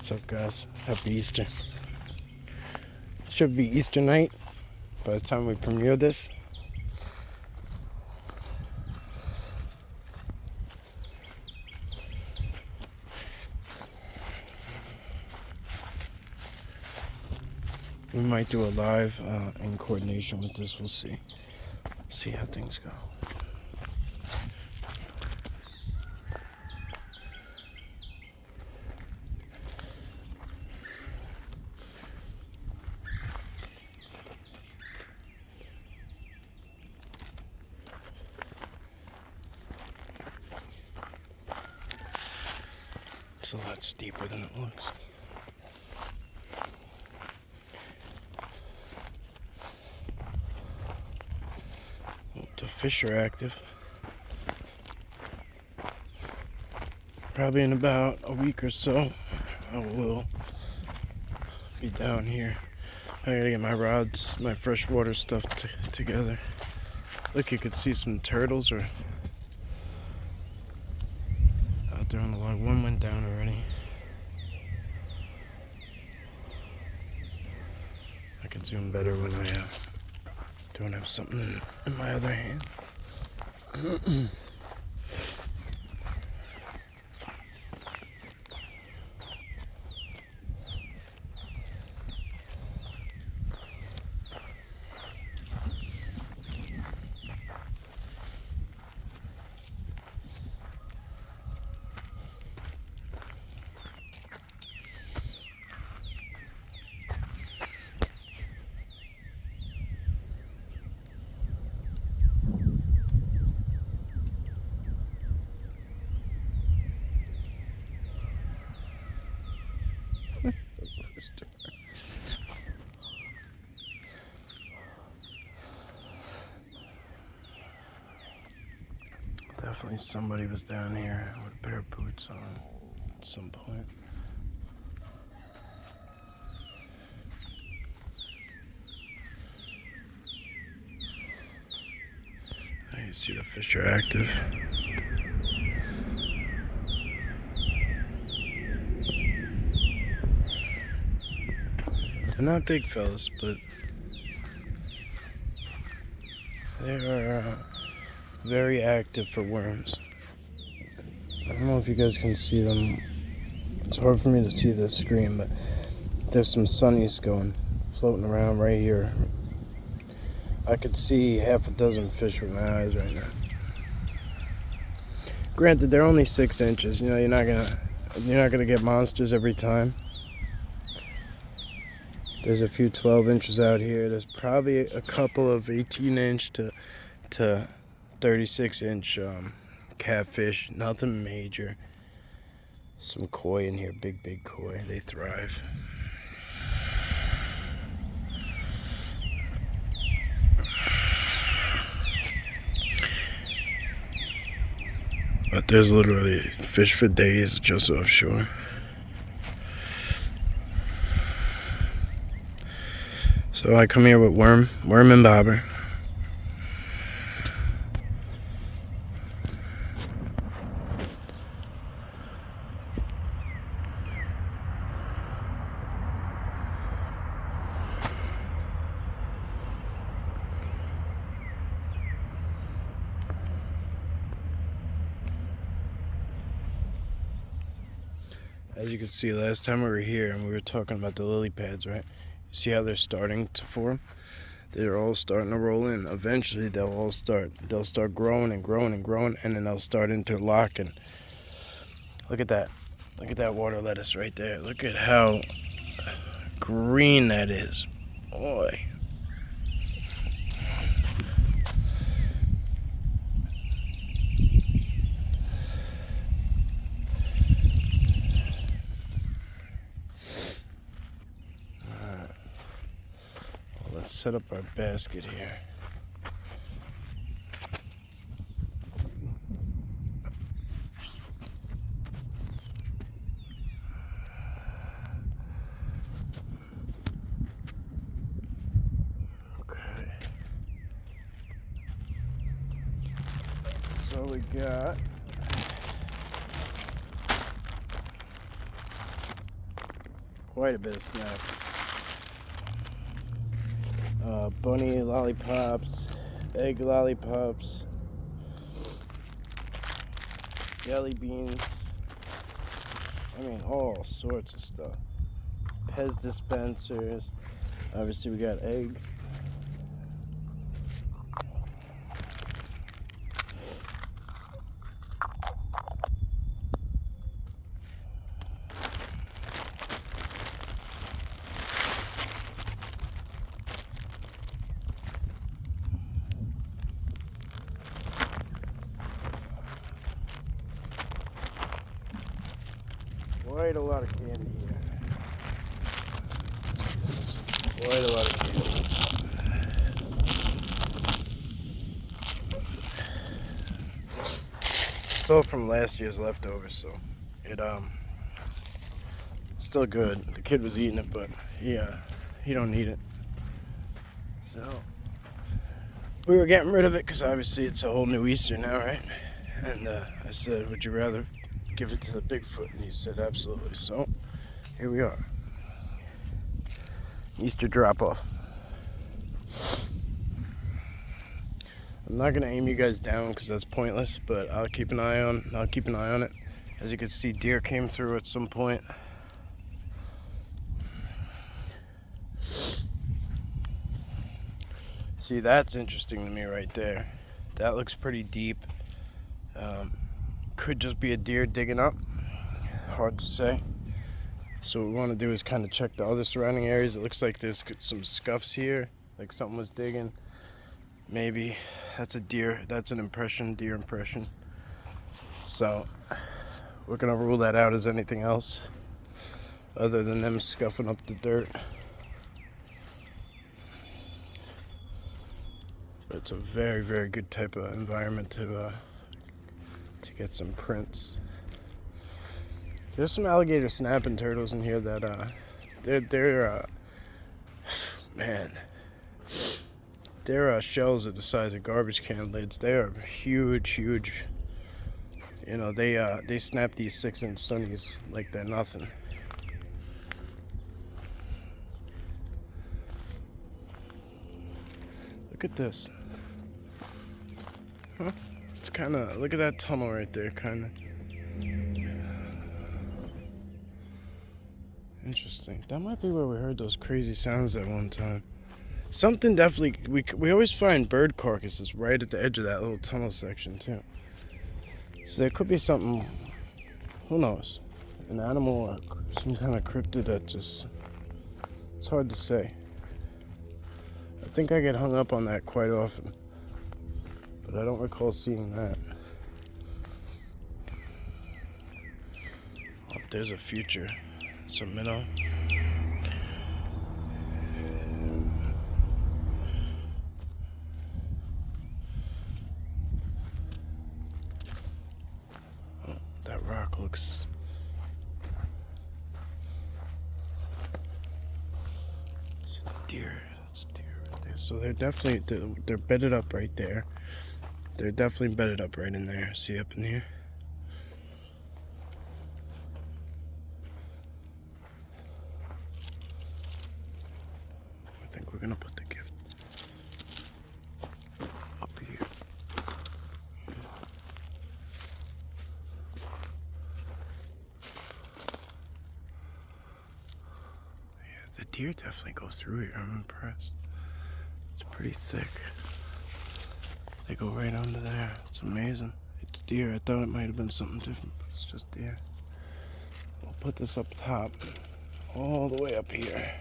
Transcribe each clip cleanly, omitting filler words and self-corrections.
What's up, guys? Happy Easter. Should be Easter night by the time we premiere this. We might do a live in coordination with this. We'll see. See how things go. It's a lot steeper than it looks. The fish are active. Probably in about a week or so, I will be down here. I gotta get my rods, my freshwater stuff together. Look, you could see some turtles are out there on the log. One went down already. I can zoom better when I don't have something in my other hand. Definitely somebody was down here with bare boots on at some point. You see the fish are active. They're not big fellas, but they are very active for worms. I don't know if you guys can see them. It's hard for me to see the screen, but there's some sunnies floating around right here. I could see half a dozen fish with my eyes right now. Granted, they're only 6 inches. You know, you're not gonna get monsters every time. There's a few 12 inches out here. There's probably a couple of 18-inch to 36-inch catfish. Nothing major. Some koi in here, big koi. They thrive. But there's literally fish for days just offshore. So I come here with worm and bobber. As you can see, last time we were here and we were talking about the lily pads, right? You see how they're starting to form? They're all starting to roll in. Eventually they'll start growing and growing and growing, and then they'll start interlocking. Look at that. Look at that water lettuce right there. Look at how green that is. Boy. Let's set up our basket here. Okay. So we got quite a bit of snacks. Bunny lollipops, egg lollipops, jelly beans. I mean, all sorts of stuff. Pez dispensers. Obviously, we got eggs. Quite a lot of candy here. Quite a lot of candy. It's all from last year's leftovers, so it's still good. The kid was eating it, but he don't need it. So we were getting rid of it because obviously it's a whole new Easter now, right? And I said, would you rather give it to the Bigfoot? And he said, absolutely. So here we are. Easter drop-off. I'm not gonna aim you guys down because that's pointless, but I'll keep an eye on it. As you can see, deer came through at some point. See, that's interesting to me right there. That looks pretty deep. Could just be a deer digging up. Hard to say. So what we want to do is kind of check the other surrounding areas. It looks like there's some scuffs here, like something was digging. Maybe that's a deer. That's an impression, deer impression. So we're gonna rule that out as anything else, other than them scuffing up the dirt. But it's a very, very good type of environment to get some prints. There's some alligator snapping turtles in here that they're man, their shells are the size of garbage can lids. They are huge, huge. You know, they snap these 6-inch sunnies like they're nothing. Look at this. Huh? It's kind of, look at that tunnel right there, kind of. Interesting. That might be where we heard those crazy sounds at one time. Something definitely, we always find bird carcasses right at the edge of that little tunnel section too. So there could be something, who knows, an animal or some kind of cryptid that just, it's hard to say. I think I get hung up on that quite often, but I don't recall seeing that. Oh, there's a future. It's a minnow. Oh, that rock looks. It's a deer. That's deer right there. So they're definitely they're bedded up right there. They're definitely bedded up right in there. See up in here. I think we're gonna put the gift up here. Yeah, the deer definitely go through here. I'm impressed. It's pretty thick. They go right under there. It's amazing. It's deer. I thought it might have been something different, but it's just deer. We'll put this up top, all the way up here.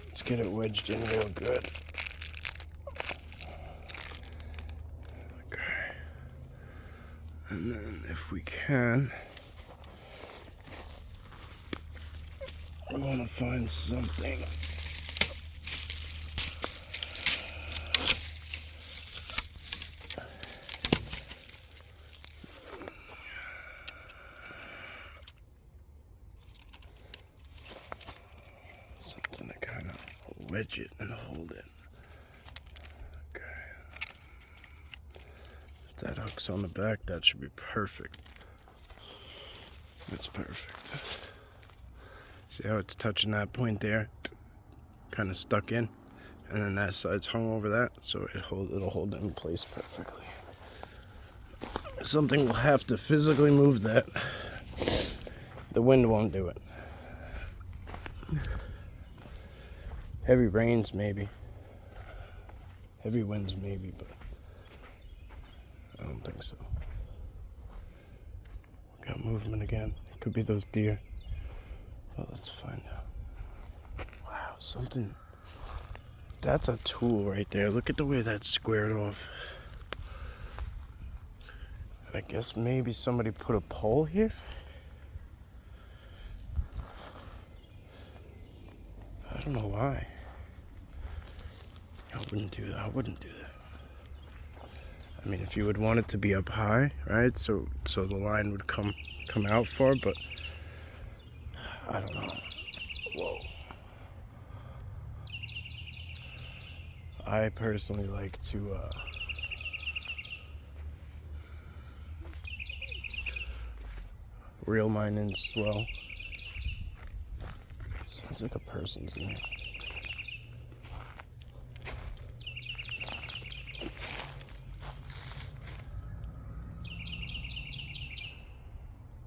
Let's get it wedged in real good. Okay. And then if we can, we want to find something. Something to kind of wedge it and hold it. Okay. If that hooks hooks on the back, that should be perfect. That's perfect. See how it's touching that point there? Kind of stuck in. And then that side's hung over that, so it'll hold it in place perfectly. Something will have to physically move that. The wind won't do it. Heavy rains, maybe. Heavy winds, maybe, but I don't think so. Got movement again. Could be those deer. Well, let's find out. Wow, something. That's a tool right there. Look at the way that's squared off. I guess maybe somebody put a pole here? I don't know why. I wouldn't do that. I mean, if you would want it to be up high, right? So the line would come out far, but I don't know. Whoa. I personally like to reel mine in slow. Sounds like a person's in there.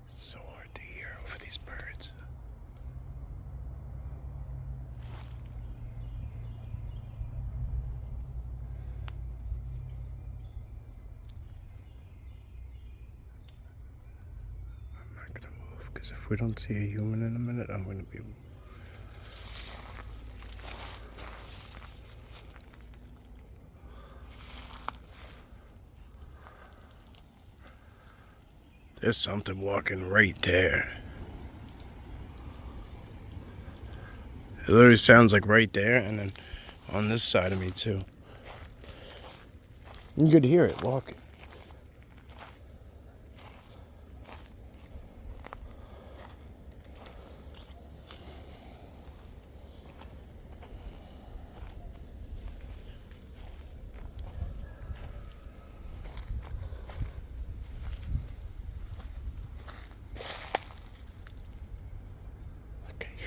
It's so hard to hear over these birds. I'm not gonna move because if we don't see a human in a minute, I'm gonna be. There's something walking right there. It literally sounds like right there, and then on this side of me too. You could hear it walking.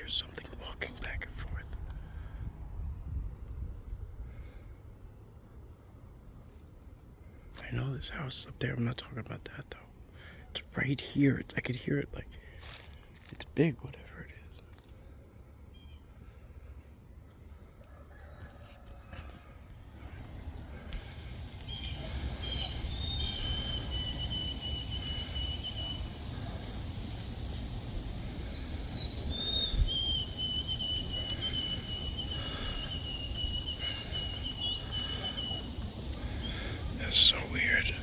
Something walking back and forth. I know this house up there. I'm not talking about that though. It's right here. I could hear it like it's big, whatever it is. That's so weird.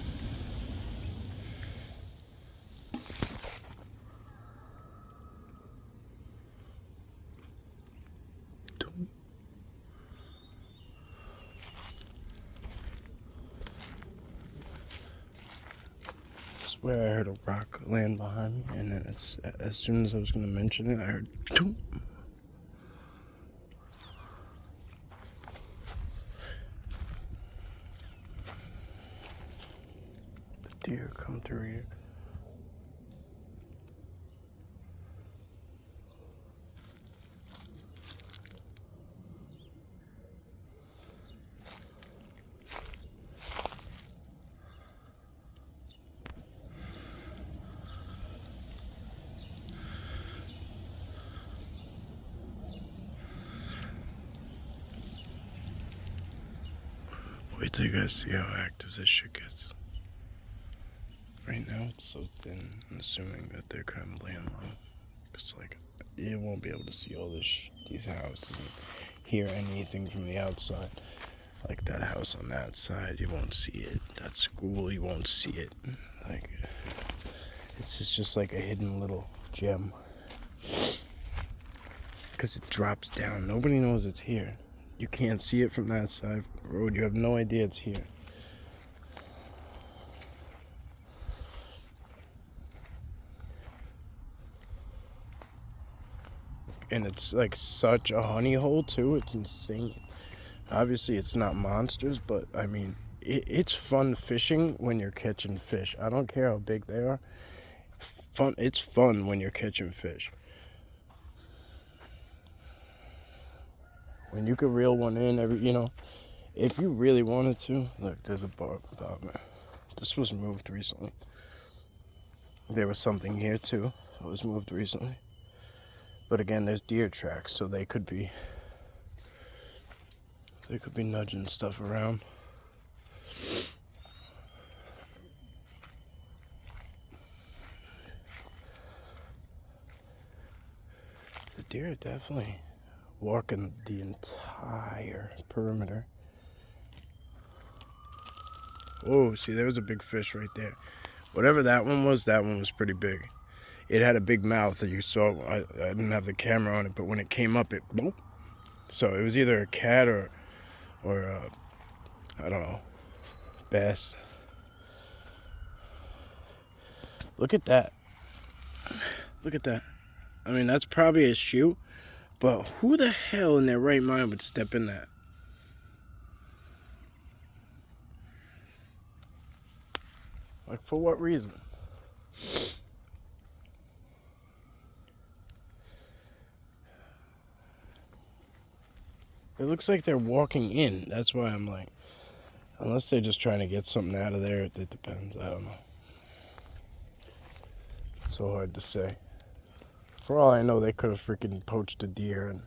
I swear I heard a rock land behind me, and then as soon as I was going to mention it, I heard toom. The deer come through here. Wait till you guys see how active this shit gets. Right now it's so thin, I'm assuming that they're kind of laying low. It's like, you won't be able to see all these houses and hear anything from the outside. Like that house on that side, you won't see it. That school, you won't see it. Like, it's just like a hidden little gem. Because it drops down. Nobody knows it's here. You can't see it from that side of the road. You have no idea it's here. And it's like such a honey hole too. It's insane. Obviously it's not monsters, but I mean, it's fun fishing when you're catching fish. I don't care how big they are. It's fun when you're catching fish. When you could reel one in if you really wanted to. Look, there's a bar about me. This was moved recently. There was something here too. It was moved recently. But again, there's deer tracks, so they could be nudging stuff around. The deer are definitely walking the entire perimeter. Oh, see, there was a big fish right there. Whatever that one was pretty big. It had a big mouth that you saw. I didn't have the camera on it, but when it came up, it boop. So it was either a cat or I don't know, bass. Look at that. Look at that. I mean, that's probably a shoe, but who the hell in their right mind would step in that? Like, for what reason? It looks like they're walking in. That's why I'm like, unless they're just trying to get something out of there, it depends. I don't know. It's so hard to say. For all I know, they could have freaking poached a deer and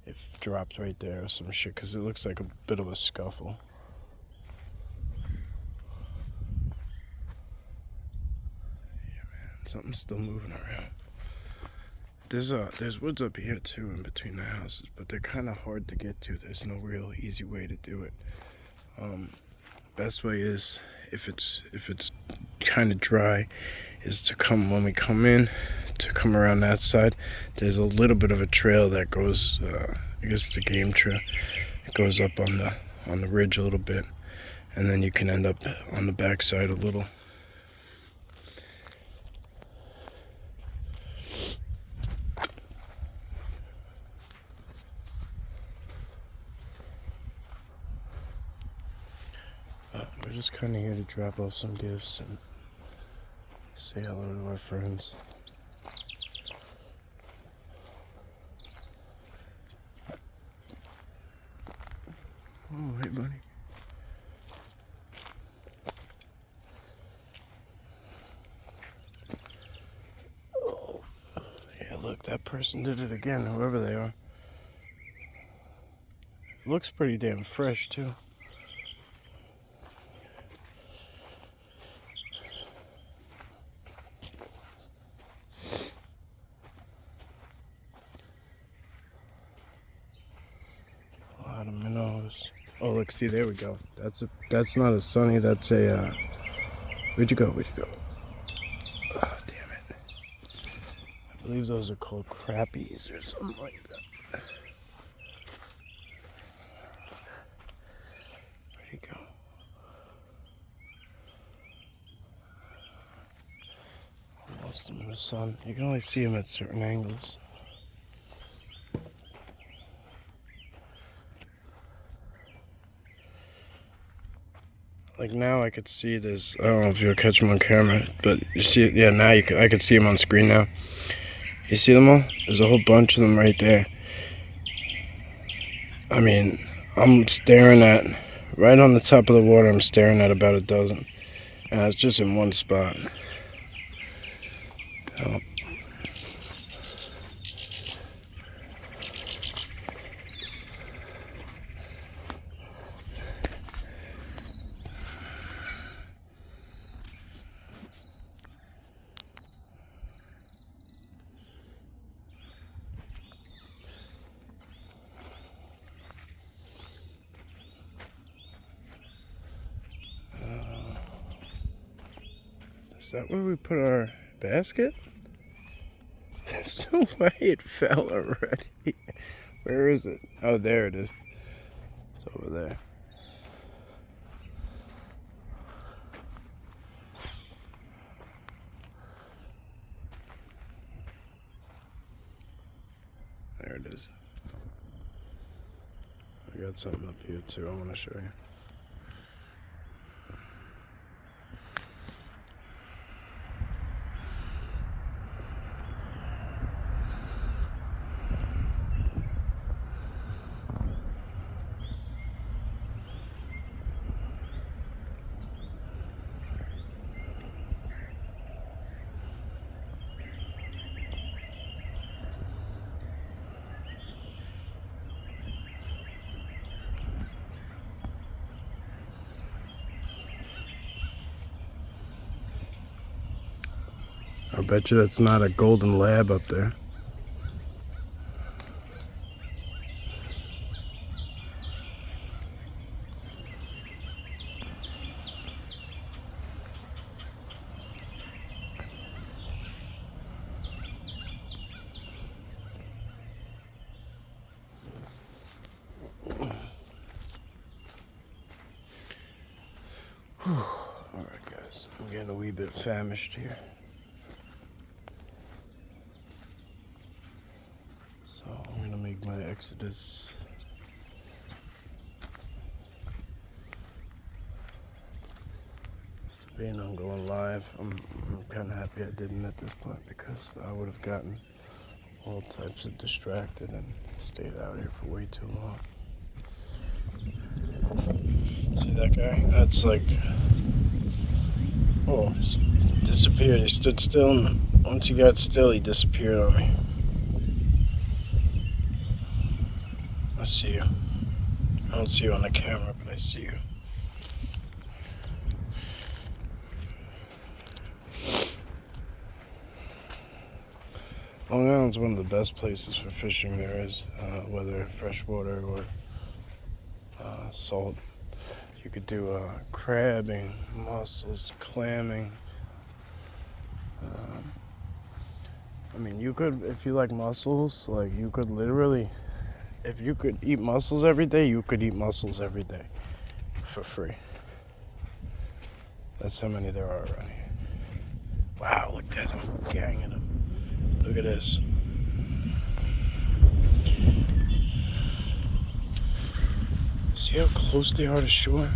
it dropped right there or some shit, because it looks like a bit of a scuffle. Yeah, man, something's still moving around. There's woods up here too in between the houses, but they're kind of hard to get to. There's no real easy way to do it. Best way is, if it's kind of dry, is to come when we come in, to come around that side. There's a little bit of a trail that goes, I guess it's a game trail. It goes up on the ridge a little bit, and then you can end up on the backside a little. We're just kind of here to drop off some gifts and say hello to our friends. Oh, hey, buddy. Oh, yeah, look, that person did it again, whoever they are. It looks pretty damn fresh, too. A lot of minnows. Oh, look, see, there we go. That's not a sunny, that's a, where'd you go? Oh, damn it. I believe those are called crappies or something like that. Where'd he go? I lost him in the sun. You can only see him at certain angles. Like now I could see this. I don't know if you'll catch them on camera, but you see it. Yeah, now I could see them on screen now. You see them all? There's a whole bunch of them right there. I mean, I'm staring at, right on the top of the water, I'm staring at about a dozen. And it's just in one spot. Oh. Is that where we put our basket? There's no way it fell already. Where is it? Oh, there it is. It's over there. There it is. I got something up here too I want to show you. I bet you that's not a golden lab up there. Alright guys, I'm getting a wee bit famished here. So I'm gonna make my exodus. Just debating on going live. I'm kinda happy I didn't at this point because I would have gotten all types of distracted and stayed out here for way too long. See that guy? That's like, oh, he disappeared. He stood still, and once he got still, he disappeared on me. I see you. I don't see you on the camera, but I see you. Long Island's one of the best places for fishing there is, whether freshwater or salt. You could do crabbing, mussels, clamming. I mean, you could, if you like mussels, like you could literally, if you could eat mussels every day, you could eat mussels every day for free. That's how many there are around here. Wow, look, there's a gang of them. Look at this. See how close they are to shore?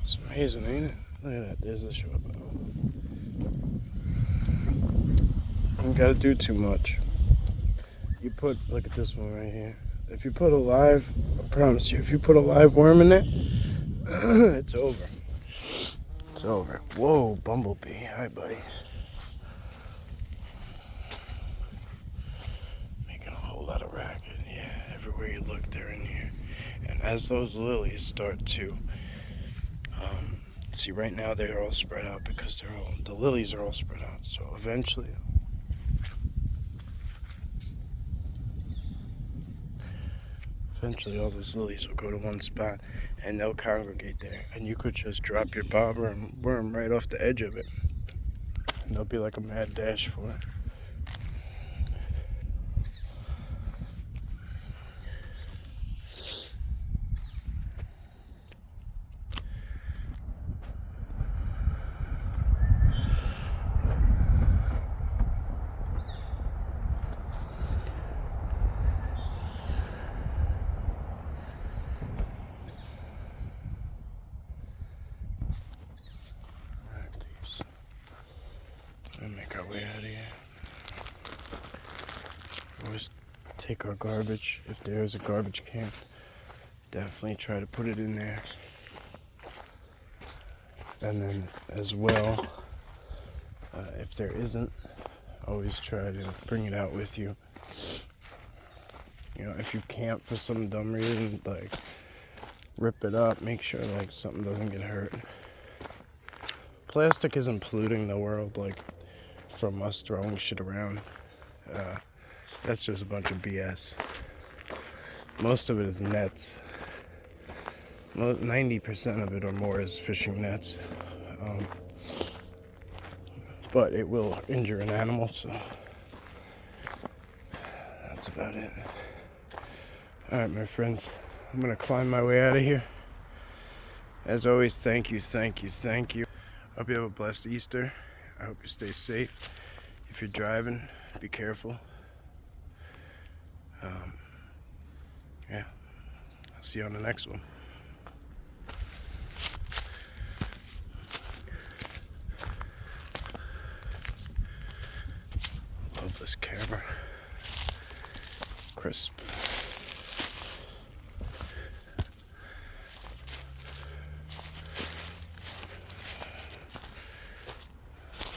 It's amazing, ain't it? Look at that, there's the shore. You gotta do too much. You put, look at this one right here. If you put a live, I promise you, if you put a live worm in there, it's over. It's over. Whoa, bumblebee. Hi, buddy. Making a whole lot of racket. Yeah, everywhere you look, they're in here. And as those lilies start to, see, right now they're all spread out because the lilies are all spread out. So eventually all those lilies will go to one spot and they'll congregate there. And you could just drop your bobber and worm right off the edge of it. And there'll be like a mad dash for it. Make our way out of here. Always take our garbage. If there's a garbage can, definitely try to put it in there. And then as well, if there isn't, always try to bring it out with you. You know, if you can't for some dumb reason, like rip it up, make sure like something doesn't get hurt. Plastic isn't polluting the world like from us throwing shit around. That's just a bunch of BS. Most of it is nets. 90% of it or more is fishing nets. But it will injure an animal, so that's about it. Alright, my friends, I'm gonna climb my way out of here. As always, thank you. I hope you have a blessed Easter. I hope you stay safe. If you're driving, be careful. Yeah, I'll see you on the next one. Love this camera. Crisp.